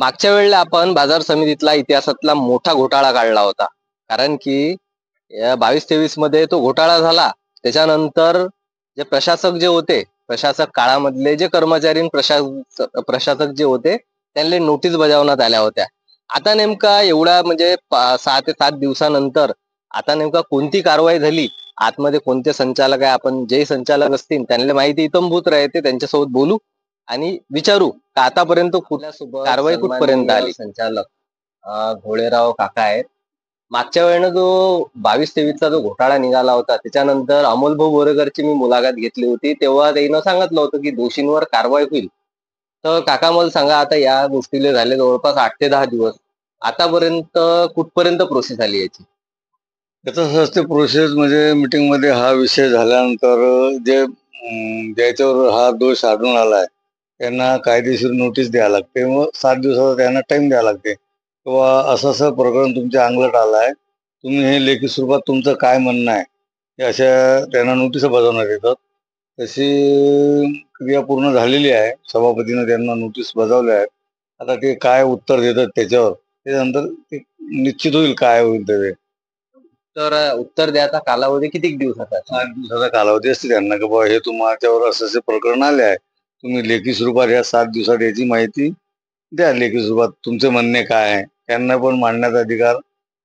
मागच्या वेळेला आपण बाजार समितीतला इतिहासातला मोठा घोटाळा काढला होता. कारण की या 22-23 मध्ये तो घोटाळा झाला. त्याच्यानंतर जे प्रशासक जे होते, प्रशासक काळामधले जे कर्मचारी प्रशासक जे होते, त्यांना नोटीस बजावण्यात आल्या होत्या. आता नेमका एवढा म्हणजे 6 ते 7 दिवसानंतर आता नेमका कोणती कारवाई झाली? आतमध्ये कोणते संचालक आहे? आपण जे संचालक असतील त्यांना माहिती इत्थंभूत राहते, त्यांच्यासोबत बोलू आणि विचारू का आतापर्यंत कुठल्यासोबत कारवाई कुठपर्यंत आली. संचालक घोळेराव काका आहेत. मागच्या वेळेनं जो 22-23चा जो घोटाळा निघाला होता, त्याच्यानंतर अमोलभाऊ बोरेकरची मी मुलाखत घेतली होती. तेव्हा त्यानं सांगितलं होतं की दोषींवर कारवाई होईल. तर काका मला सांगा, आता या गोष्टीला झाले जवळपास 8 ते 10 दिवस. आतापर्यंत कुठपर्यंत प्रोसेस आली याची? त्याचं असं असते प्रोसेस, म्हणजे मीटिंगमध्ये हा विषय झाल्यानंतर ज्याच्यावर हा दोष आढळून आलाय त्यांना कायदेशीर नोटीस द्यावी लागते. मग 7 दिवसाचा त्यांना टाइम द्यावा लागते किंवा असं असं प्रकरण तुमच्या अंगलट आलाय, तुम्ही हे लेखी स्वरूपात तुमचं काय म्हणणं आहे हे अशा त्यांना नोटीस बजावण्यात येतात. तशी क्रिया पूर्ण झालेली आहे. सभापतीनं त्यांना नोटीस बजावल्या आहेत. आता ते काय उत्तर देतात त्याच्यावर त्याच्यानंतर ते निश्चित होईल काय होईल ते. तर उत्तर द्यायचा कालावधी किती दिवसाचा? 8 दिवसाचा कालावधी असते त्यांना की बाबा हे तुमच्यावर असं असे प्रकरण आले आहे, तुम्ही लेखी स्वरूपात या 7 दिवसात याची माहिती द्या. लेखी स्वरूपात तुमचे म्हणणे काय आहे त्यांना पण मांडण्याचा अधिकार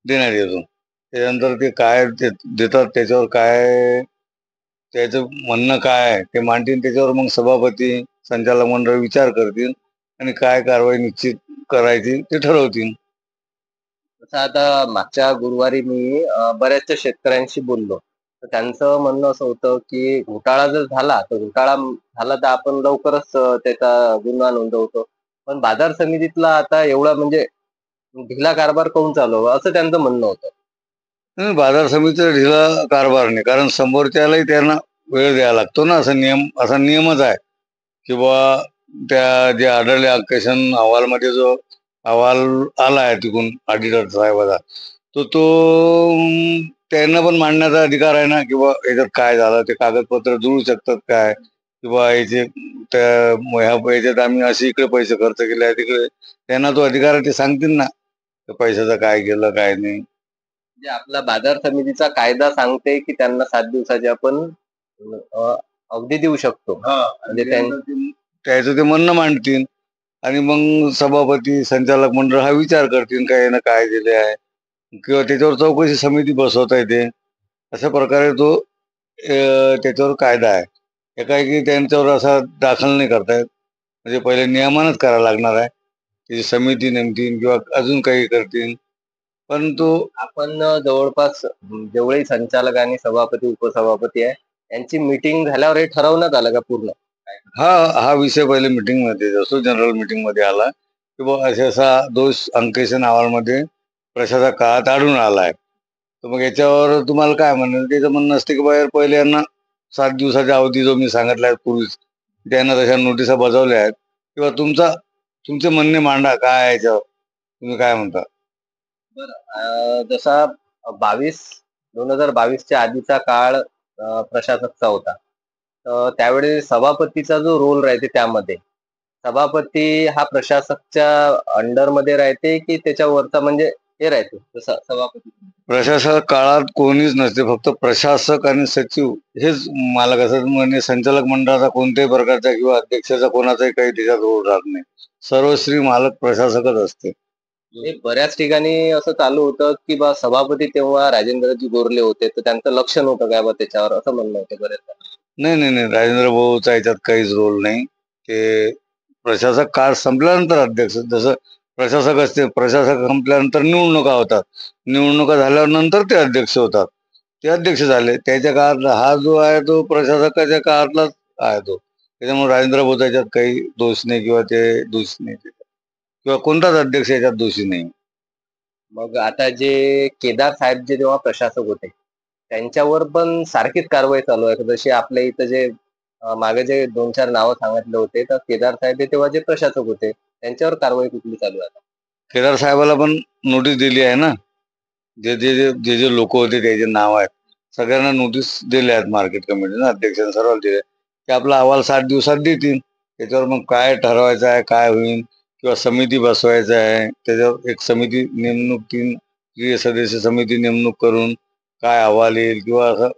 देण्यात येतो. त्याच्यानंतर ते काय देतात त्याच्यावर काय त्याचं म्हणणं काय आहे ते मांडतील. त्याच्यावर मग सभापती संचालक मंडळ विचार करतील आणि काय कारवाई निश्चित करायची ते ठरवतील. तसं आता मागच्या गुरुवारी मी बऱ्याचशा शेतकऱ्यांशी बोललो. तर त्यांचं म्हणणं असं होतं की घोटाळा जर झाला तर तर आपण लवकरच त्याचा गुन्हा नोंदवतो. पण बाजार समितीतला आता एवढा म्हणजे ढिला कारभार काऊन चालू आहे? असं त्यांचं म्हणणं होतं. नाही, बाजार समितीचा ढिला कारभार नाही, कारण समोरच्यालाही त्यांना वेळ द्यावा लागतो ना. असा नियमच आहे की बुवा त्या जे आढळले अकेशन अहवालमध्ये जो अहवाल आला आहे तिकडून ऑडिटर साहेबाचा, तो त्यांना पण मांडण्याचा अधिकार आहे ना की बा याच्यात काय झालं, ते कागदपत्र जुळू शकतात काय किंवा याचे याच्यात आम्ही असे इकडे पैसे खर्च केले आहे तिकडे, त्यांना तो अधिकार आहे, ते सांगतील ना पैशाचं काय केलं काय नाही. म्हणजे आपला बाजार समितीचा कायदा सांगते की त्यांना 7 दिवसाची आपण अवधी देऊ शकतो. म्हणजे त्याचं ते म्हणणं मांडतील आणि मग सभापती संचालक मंडळ हा विचार करतील काय यानं काय दिले आहे किंवा त्याच्यावर चौकशी समिती बसवता येते. अशा प्रकारे तो त्याच्यावर कायदा आहे. एकाएकी त्यांच्यावर असा दाखल नाही करतायत, म्हणजे पहिले नियमानच करायला लागणार आहे. त्याची समिती नेमतील किंवा अजून काही करतील. परंतु आपण जवळपास जेवढे संचालक आणि सभापती उपसभापती आहे यांची मीटिंग झाल्यावर हे ठरवण्यात आलं का पूर्ण? हा विषय पहिले मीटिंग मध्ये असतो, जनरल मीटिंग मध्ये आला की बाबा असा दोष अंकेशन अहवालमध्ये प्रशासक काळात आढळून आला आहे. तर मग याच्यावर तुम्हाला काय म्हणणं? त्याचं म्हणणं असते की बाहेर पहिले यांना 7 दिवसाच्या अवधी जो मी सांगितला आहे पूर्वीच, त्यांना तशा नोटिसा बजावल्या आहेत किंवा तुमचे म्हणणे मांडा काय आहे याच्यावर, तुम्ही काय म्हणता. जसा 2022च्या आधीचा काळ प्रशासकचा होता. तर त्यावेळी सभापतीचा जो रोल राहते त्यामध्ये सभापती हा प्रशासकच्या अंडरमध्ये राहते की त्याच्यावरचा म्हणजे हे राहते जसं सभापती? प्रशासक काळात कोणीच नसते, फक्त प्रशासक आणि सचिव हेच मालक असतात. म्हणजे संचालक मंडळाचा कोणत्याही प्रकारचा किंवा अध्यक्षाचा कोणाचाही काही त्याच्यात रोल राहत नाही. सर्वश्री मालक प्रशासकच असते. बऱ्याच ठिकाणी असं चालू होतं की बा सभापती तेव्हा राजेंद्रजी गोरले होते, तर त्यांचं लक्ष नव्हतं काय बा त्याच्यावर, असं म्हणणं होतं बऱ्याच. नाही, राजेंद्र भाऊचा याच्यात काहीच रोल नाही. ते प्रशासक काळ संपल्यानंतर अध्यक्ष, जसं प्रशासक असते, प्रशासक संपल्यानंतर निवडणुका होतात, निवडणुका झाल्यावर नंतर ते अध्यक्ष होतात. ते अध्यक्ष झाले त्याच्या काळात, हा जो आहे तो प्रशासकाच्या काळातलाच आहे तो. त्याच्यामुळे राजेंद्र भाऊ याच्यात काही दोष नाही किंवा ते दोषी नाही किंवा कोणताच अध्यक्ष याच्यात दोषी नाही. मग आता जे केदार साहेब जे जेव्हा प्रशासक होते त्यांच्यावर पण सारखीच कारवाई चालू आहे, जशी आपल्या इथं जे मागे जे 2-4 नावं सांगितले होते, तर केदार साहेब हे तेव्हा जे प्रशासक होते त्यांच्यावर कारवाई कुठली चालू आहे? केदार साहेबाला पण नोटीस दिली आहे ना. जे जे जे जे लोक होते त्याचे नाव आहेत सगळ्यांना नोटीस दिल्या आहेत मार्केट कमिटीनं, अध्यक्षांनी सर्वांना दिले. ते आपला अहवाल 7 दिवसात देतील. त्याच्यावर मग काय ठरवायचं आहे काय होईल किंवा समिती बसवायचं आहे, त्याच्यावर एक समिती नेमणूक 3 सदस्य समिती नेमणूक करून काय अहवाल येईल किंवा असं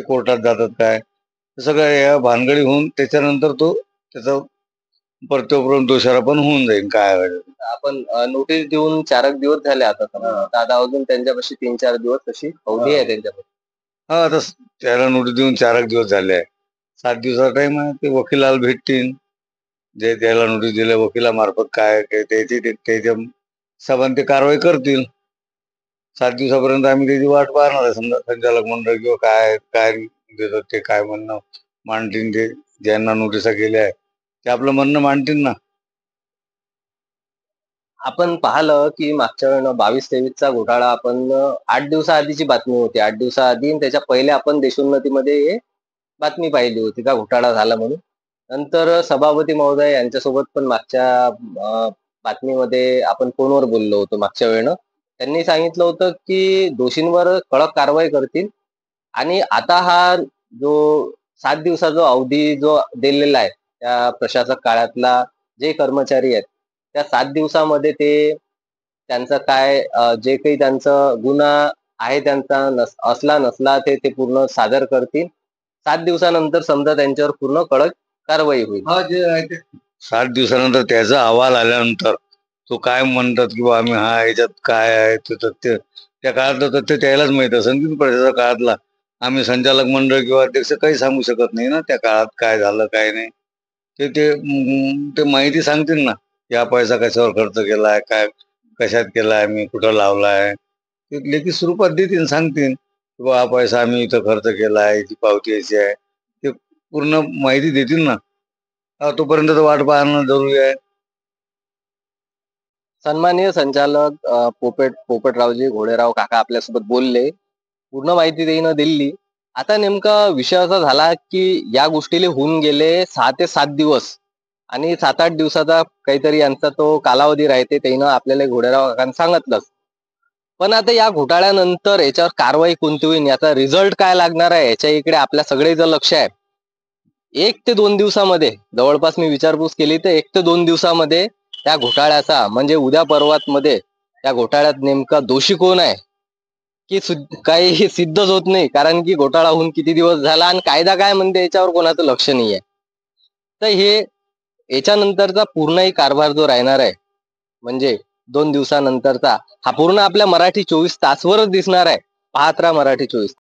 कोर्टात जातात काय, हे सगळं या भानगडी होऊन त्याच्यानंतर तो त्याचा प्रत्यारोपण दोषारोपण होऊन जाईल काय व्हायचं. आपण नोटीस देऊन 4 दिवस झाले आता समजा. आता अजून त्यांच्यापाशी 3-4 दिवस तशी अवधी आहे त्यांच्यापाशी. हा, आता त्याला नोटीस देऊन 4 दिवस झाले आहे. 7 दिवसाचा टाइम आहे. ते वकिलाला भेटतील, जे त्याला नोटीस दिल्या वकिलामार्फत काय त्याच्या हिशोबाने ते कारवाई करतील. 7 दिवसापर्यंत आम्ही त्याची वाट पाहणार आहे. समजा संचालक मंडळ किंवा काय काय देतात ते काय म्हणणं मांडतील, ते ज्यांना नोटिसा गेल्या आहे ते आपलं म्हणणं मांडतील ना. आपण पाहिलं की मागच्या वेळेला 22-23चा घोटाळा आपण 8 दिवसाआधीची बातमी होती. 8 दिवसाआधी आणि त्याच्या पहिले आपण देशोन्नतीमध्ये हे बातमी पाहिली होती का घोटाळा झाला म्हणून. नंतर सभापती महोदय यांच्यासोबत पण मागच्या बातमीमध्ये आपण फोनवर बोललो होतो मागच्या वेळेनं. त्यांनी सांगितलं होतं की दोषींवर कडक कारवाई करतील आणि आता हा जो 7 दिवसाचा अवधी जो दिलेला आहे, त्या प्रशासक काळातला जे कर्मचारी आहेत, त्या 7 दिवसामध्ये ते त्यांचं काय जे काही त्यांचं गुन्हा आहे त्यांचा असला नसला ते ते पूर्ण सादर करतील. 7 दिवसानंतर समजा त्यांच्यावर पूर्ण कडक कारवाई होईल. हा, जे आहे ते 7 दिवसानंतर त्याचा अहवाल आल्यानंतर तो काय म्हणतात किंवा आम्ही हा याच्यात काय आहे ते तथ्य, त्या काळातलं तथ्य त्यालाच माहित असेल की प्रशासक काळातला. आम्ही संचालक मंडळ किंवा अध्यक्ष काही सांगू शकत नाही ना त्या काळात काय झालं काय नाही. ते ते ते माहिती सांगतील ना, या पैसा कशावर खर्च केलाय, काय कशात केलाय, मी कुठं लावलाय, ते लेखी स्वरूपात देतील, सांगतील किंवा हा पैसा आम्ही इथं खर्च केलाय, याची पावती याची आहे, ते पूर्ण माहिती देतील ना. तोपर्यंत तर वाट पाहणं जरुरी आहे. सन्माननीय संचालक पोपटरावजी घोडेराव काका आपल्यासोबत बोलले. पूर्ण माहिती त्यानं दिली. आता नेमका विषय असा झाला की या गोष्टीला होऊन गेले 6 ते 7 दिवस आणि 7-8 दिवसाचा काहीतरी यांचा तो कालावधी राहते. त्यानं आपल्याला घोडेराव काकांनी सांगितलंच. पण आता या घोटाळ्यानंतर याच्यावर कारवाई कोणती होईल, याचा रिझल्ट काय लागणार आहे, याच्या इकडे आपल्या सगळेचं लक्ष आहे. 1 ते 2 दिवसामध्ये जवळपास मी विचारपूस केली तर 1 ते 2 दिवसामध्ये त्या घोटाळ्याचा म्हणजे उद्या परवात मध्ये त्या घोटाळ्यात नेमका दोषी कोण आहे की काही सिद्धच होत नाही. कारण की घोटाळा होऊन किती दिवस झाला आणि कायदा काय म्हणते याच्यावर कोणाचं लक्ष नाहीये. तर हे याच्यानंतरचा पूर्णही कारभार जो राहणार आहे म्हणजे 2 दिवसानंतरचा, हा पूर्ण आपल्या मराठी 24 तासवरच दिसणार आहे. पाहत राहा मराठी 24.